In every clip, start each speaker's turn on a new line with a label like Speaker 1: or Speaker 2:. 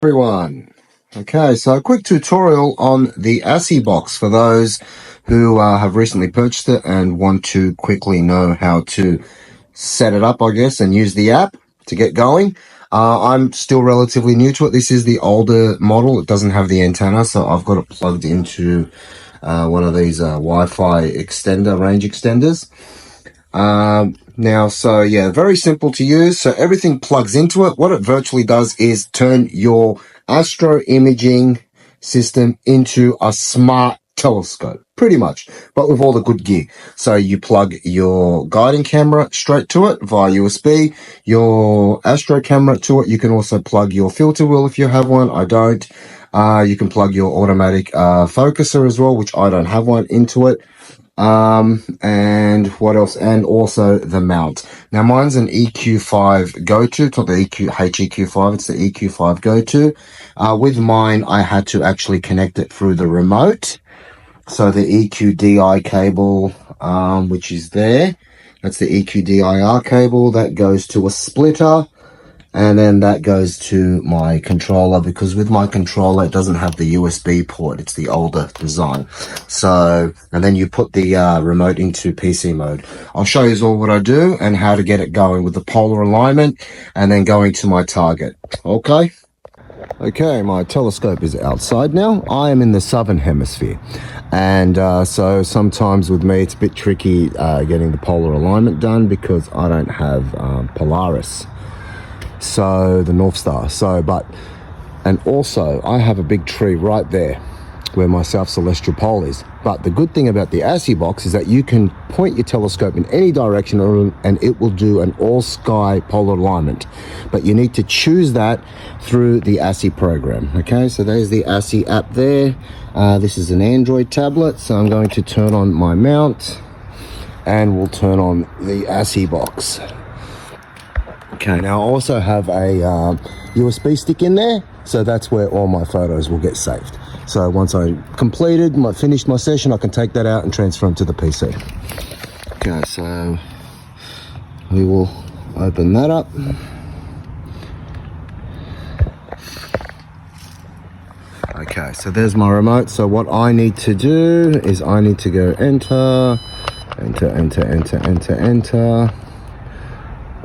Speaker 1: Everyone. Okay, so a quick tutorial on the ASCII box for those who have recently purchased it and want to quickly know how to set it up, I guess, and use the app to get going. I'm still relatively new to it. This is the older model. It doesn't have the antenna, so I've got it plugged into one of these Wi-Fi extender, range extenders. Now, so yeah, very simple to use. So everything plugs into it. What it virtually does is turn your astro imaging system into a smart telescope, pretty much, but with all the good gear. So you plug your guiding camera straight to it via USB, your astro camera to it. You can also plug your filter wheel if you have one. I don't. You can plug your automatic focuser as well, which I don't have one, into it. And what else? And also the mount. Now mine's an EQ5 go-to. It's not the HEQ5, it's the EQ5 go-to. With mine, I had to actually connect it through the remote. So the EQDI cable, which is there, that's the EQDIR cable that goes to a splitter. And then that goes to my controller, because with my controller, it doesn't have the USB port. It's the older design. So, and then you put the remote into PC mode. I'll show you all what I do and how to get it going with the polar alignment and then going to my target. Okay. Okay, my telescope is outside now. I am in the southern hemisphere. And so sometimes with me, it's a bit tricky getting the polar alignment done because I don't have Polaris. So the North Star. And also I have a big tree right there where my South Celestial Pole is. But the good thing about the ASCII box is that you can point your telescope in any direction and it will do an all sky polar alignment. But you need to choose that through the ASCII program. Okay, so there's the ASCII app there. This is an Android tablet, so I'm going to turn on my mount and we'll turn on the ASCII box. Okay, now I also have a USB stick in there, so that's where all my photos will get saved. So once I finished my session, I can take that out and transfer them to the PC. Okay, so we will open that up. Okay, so there's my remote. So what I need to do is I need to go enter.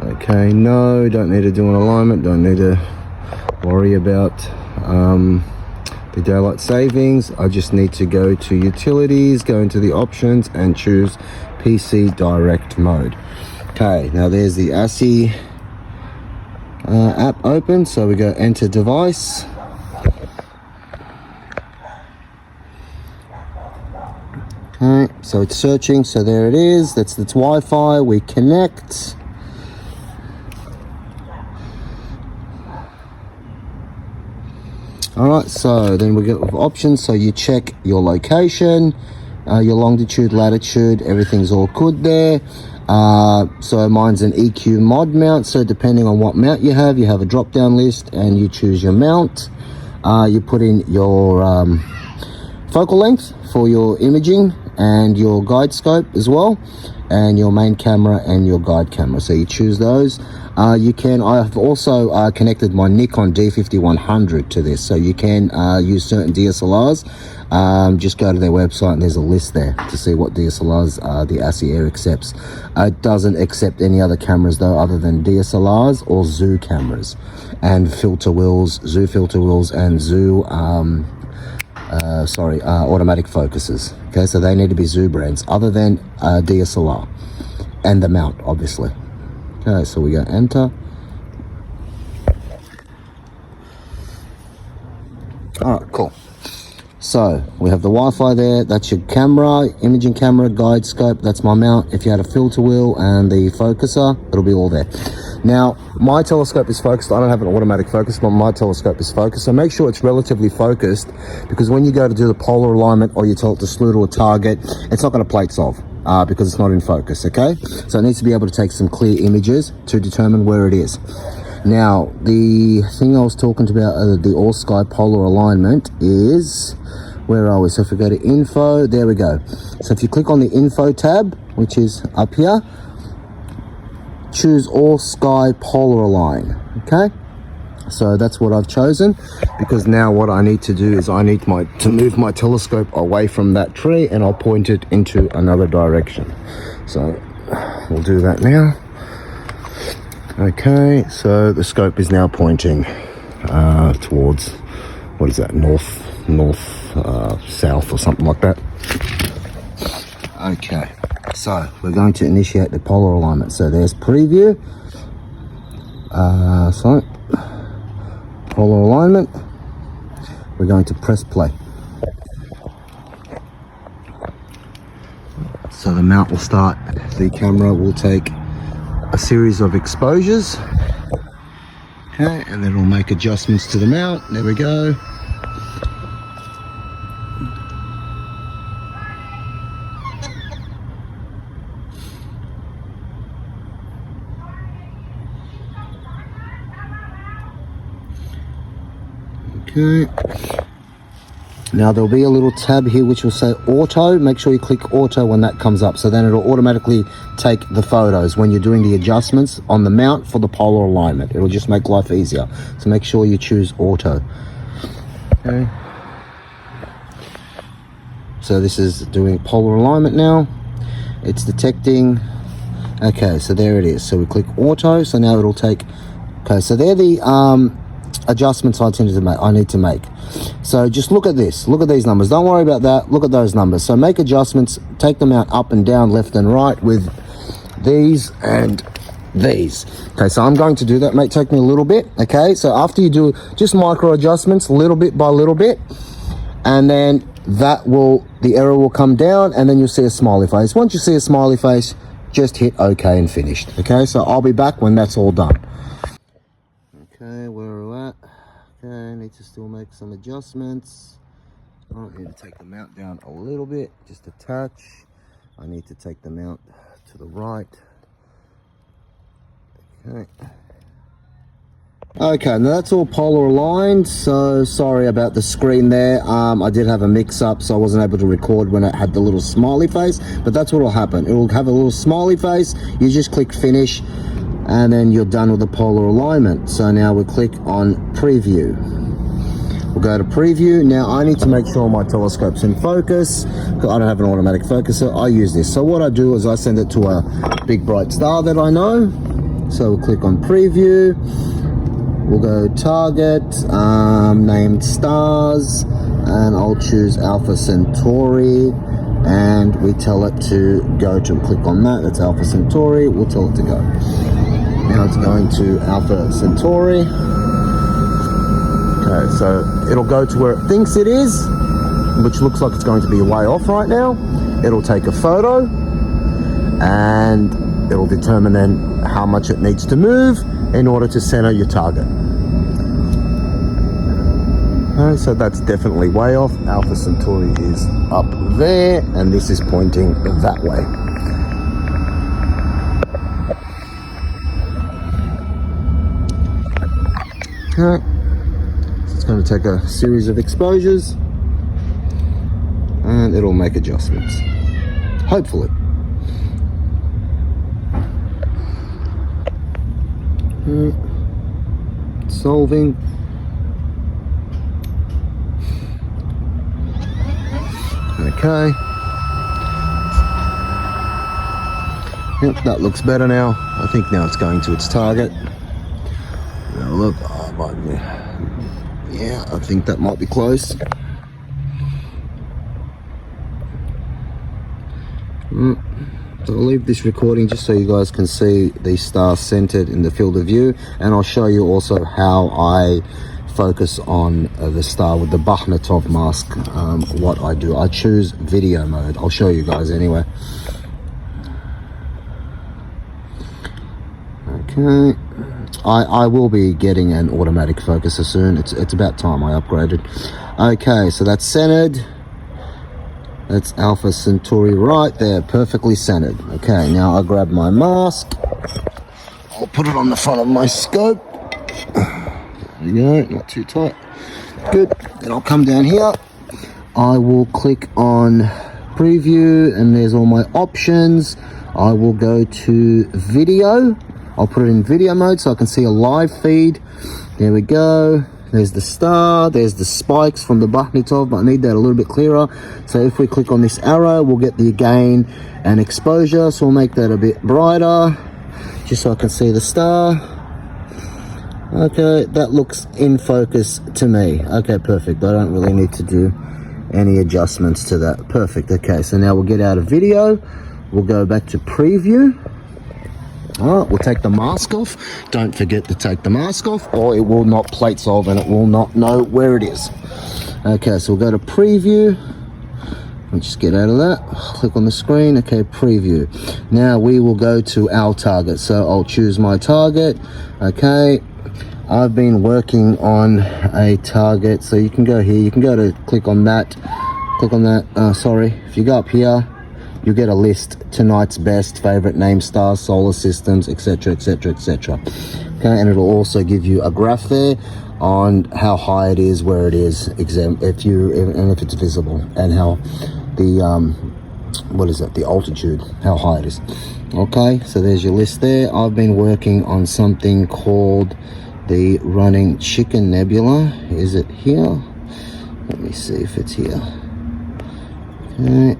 Speaker 1: Okay, no, don't need to do an alignment, don't need to worry about the daylight savings. I just need to go to utilities, go into the options and choose PC direct mode. Okay, now there's the ASCII app open, so we go enter device. Okay, so it's searching, so there it is, that's Wi-Fi, we connect. Alright, so then we get options, so you check your location, your longitude, latitude, everything's all good there. So mine's an EQ mod mount, so depending on what mount you have a drop down list and you choose your mount. You put in your focal length for your imaging and your guide scope as well, and your main camera and your guide camera, so you choose those. I have also connected my Nikon D5100 to this, so you can use certain DSLRs. Just go to their website and there's a list there to see what DSLRs the ASCII Air accepts. It doesn't accept any other cameras though other than DSLRs or ZOO cameras and filter wheels, ZOO filter wheels and ZOO automatic focuses. Okay, so they need to be ZOO brands other than DSLR and the mount, obviously. Okay, so we go enter. All right, cool. So we have the Wi-Fi there. That's your camera, imaging camera, guide scope. That's my mount. If you had a filter wheel and the focuser, it'll be all there. Now, my telescope is focused. I don't have an automatic focus, but my telescope is focused. So make sure it's relatively focused, because when you go to do the polar alignment or you tell it to slew to a target, it's not going to plate solve because it's not in focus, okay? So it needs to be able to take some clear images to determine where it is. Now, the thing I was talking about, the all sky polar alignment is, where are we? So if we go to info, there we go. So if you click on the info tab, which is up here, choose all sky polar align. Okay, So that's what I've chosen, because now what I need to do is I need to move my telescope away from that tree, and I'll point it into another direction. So we'll do that now. Okay, so the scope is now pointing towards, what is that, north, south or something like that. Okay, so we're going to initiate the polar alignment. So there's preview. So polar alignment. We're going to press play. So the mount will start. The camera will take a series of exposures. Okay, and then it'll make adjustments to the mount. There we go. Okay. Now there'll be a little tab here which will say auto. Make sure you click auto when that comes up, so then it'll automatically take the photos when you're doing the adjustments on the mount for the polar alignment. It'll just make life easier. So make sure you choose auto. Okay. So this is doing polar alignment now. It's detecting. Okay, so there it is. So we click auto. So now it'll take. Okay, so they're the adjustments I need to make. So just look at this, look at these numbers, don't worry about that, look at those numbers. So make adjustments, take them out up and down, left and right with these and these. Okay, so I'm going to do that. May take me a little bit. Okay, so after you do just micro adjustments, little bit by little bit, and then the error will come down, and then you'll see a smiley face. Once you see a smiley face, just hit OK and finished. Okay, so I'll be back when that's all done. Okay, where are we at? Okay, I need to still make some adjustments. I need to take the mount down a little bit, just a touch. I need to take the mount to the right. Okay. Okay, now that's all polar aligned, so sorry about the screen there. I did have a mix-up, so I wasn't able to record when it had the little smiley face, but that's what will happen. It will have a little smiley face, you just click finish, and then you're done with the polar alignment. So now we click on preview. We'll go to preview. Now I need to make sure my telescope's in focus. I don't have an automatic focuser, I use this. So what I do is I send it to a big bright star that I know. So we'll click on preview. We'll go target, named stars, and I'll choose Alpha Centauri. And we tell it to go to, click on that, that's Alpha Centauri, we'll tell it to go. Now it's going to Alpha Centauri. Okay, so it'll go to where it thinks it is, which looks like it's going to be way off right now. It'll take a photo, and it'll determine then how much it needs to move in order to center your target. Okay, so that's definitely way off. Alpha Centauri is up there, and this is pointing that way. Okay, so it's going to take a series of exposures, and it'll make adjustments, hopefully. Solving. Okay. Yep, that looks better now. I think now it's going to its target. Now look, yeah, I think that might be close. So I'll leave this recording just so you guys can see these stars centered in the field of view, and I'll show you also how I focus on the star with the Bakhmatov mask. What I do, I choose video mode. I'll show you guys anyway. Okay, I will be getting an automatic focuser soon. It's about time I upgraded. Okay, so that's centered. That's Alpha Centauri right there, perfectly centered. Okay, now I grab my mask. I'll put it on the front of my scope. There you go, not too tight. Good. Then I'll come down here. I will click on preview, and there's all my options. I will go to video. I'll put it in video mode so I can see a live feed. There we go. There's the star, there's the spikes from the Bahnitov, but I need that a little bit clearer. So if we click on this arrow, we'll get the gain and exposure. So we'll make that a bit brighter, just so I can see the star. Okay, that looks in focus to me. Okay, perfect. I don't really need to do any adjustments to that. Perfect. Okay, so now we'll get out of video. We'll go back to preview. All right, we'll take the mask off. Don't forget to take the mask off, or it will not plate solve and it will not know where it is. Okay, so we'll go to preview. We'll just get out of that. Click on the screen. Okay, preview. Now we will go to our target. So I'll choose my target. Okay, I've been working on a target. So you can go here. You can go to click on that. Click on that. Sorry, if you go up here, you get a list, tonight's best, favorite name stars, solar systems, etc, etc, etc. Okay, and it'll also give you a graph there on how high it is, where it is, and if it's visible, and how the the altitude, how high it is. Okay, so there's your list there. I've been working on something called the Running Chicken Nebula. Is it here? Let me see if it's here. Okay.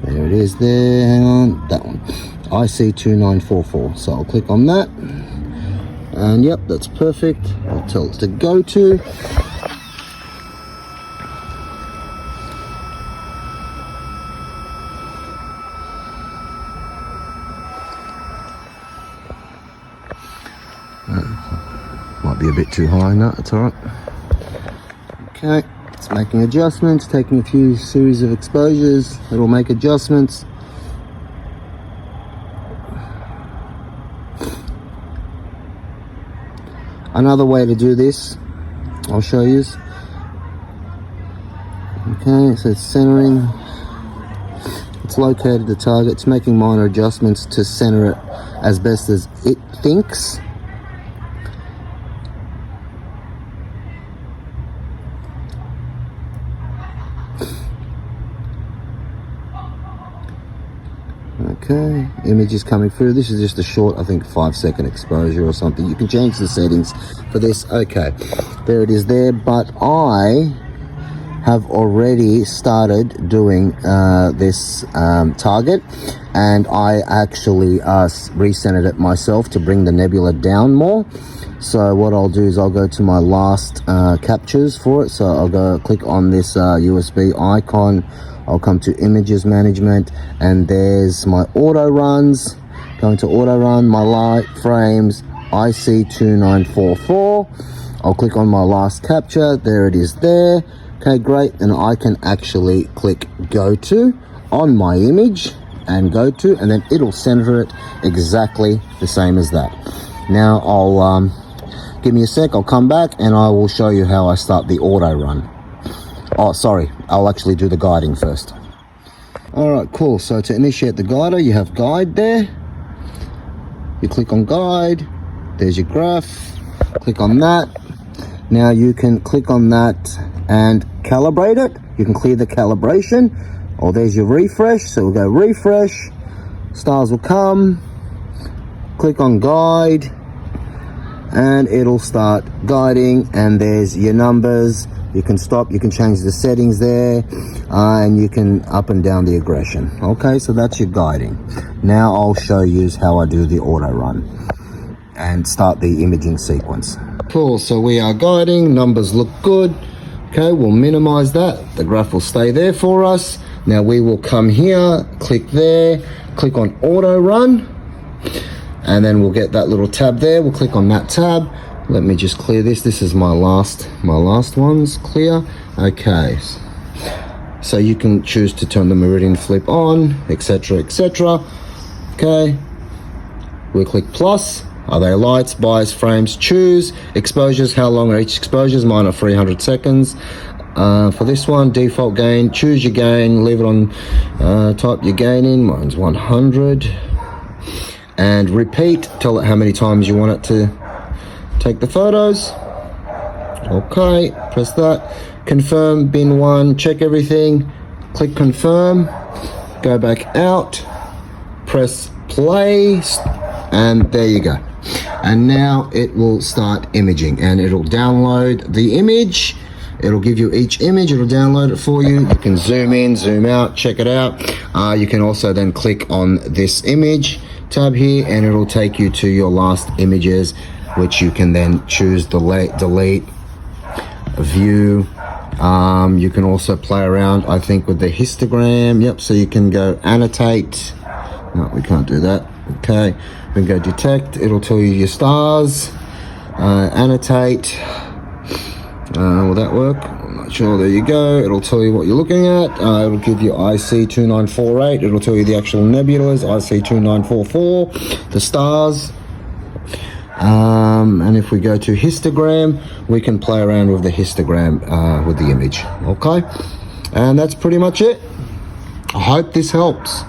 Speaker 1: There it is there, hang on, that one. IC2944, so I'll click on that. And yep, that's perfect. I'll tell it to go to. Might be a bit too high, no, it's alright. Okay. It's making adjustments, taking a few series of exposures. It'll make adjustments. Another way to do this, I'll show you. Okay, so it's centering. It's located the target. It's making minor adjustments to center it as best as it thinks. Okay, image is coming through. This is just a short, I think 5-second exposure or something. You can change the settings for this. Okay, there it is there, but I have already started doing this target, and I actually recentered it myself to bring the nebula down more. So what I'll do is I'll go to my last captures for it. So I'll go click on this USB icon. I'll come to images management, and there's my auto runs. Going to auto run, my light frames, IC2944. I'll click on my last capture. There it is there. Okay, great. And I can actually click go to on my image and go to, and then it'll center it exactly the same as that. Now I'll give me a sec. I'll come back and I will show you how I start the auto run. Oh, sorry, I'll actually do the guiding first. All right, cool. So to initiate the guider, you have guide there. You click on guide. There's your graph. Click on that. Now you can click on that and calibrate it. You can clear the calibration. Oh, there's your refresh. So we'll go refresh. Stars will come. Click on guide. And it'll start guiding. And there's your numbers. You can stop, you can change the settings there, and you can up and down the aggression. Okay, so that's your guiding. Now I'll show you how I do the auto run and start the imaging sequence. Cool, so we are guiding, numbers look good. Okay, we'll minimize that. The graph will stay there for us. Now we will come here, click there, click on auto run, and then we'll get that little tab there. We'll click on that tab. Let me just clear this. This is my last ones clear. Okay, so you can choose to turn the meridian flip on, etc, etc. Okay, we'll click plus. Are they lights, bias, frames? Choose exposures. How long are each exposures? Mine are 300 seconds. For this one, default gain, choose your gain, leave it on, type your gain in. Mine's 100. And repeat, tell it how many times you want it to take the photos. Okay, press that. Confirm, bin 1, check everything. Click confirm, go back out, press play, and there you go. and now it will start imaging, and it'll download the image. It'll give you each image, it'll download it for you. You can zoom in, zoom out, check it out. You can also then click on this image tab here, and it'll take you to your last images, which you can then choose delete, view. You can also play around, I think, with the histogram. Yep, so you can go annotate. No, we can't do that. Okay, we can go detect. It'll tell you your stars. Annotate. Will that work? I'm not sure. There you go. It'll tell you what you're looking at. It'll give you IC2948. It'll tell you the actual nebulas, IC2944, the stars. And if we go to histogram, we can play around with the histogram with the image. Okay, and that's pretty much it. I hope this helps.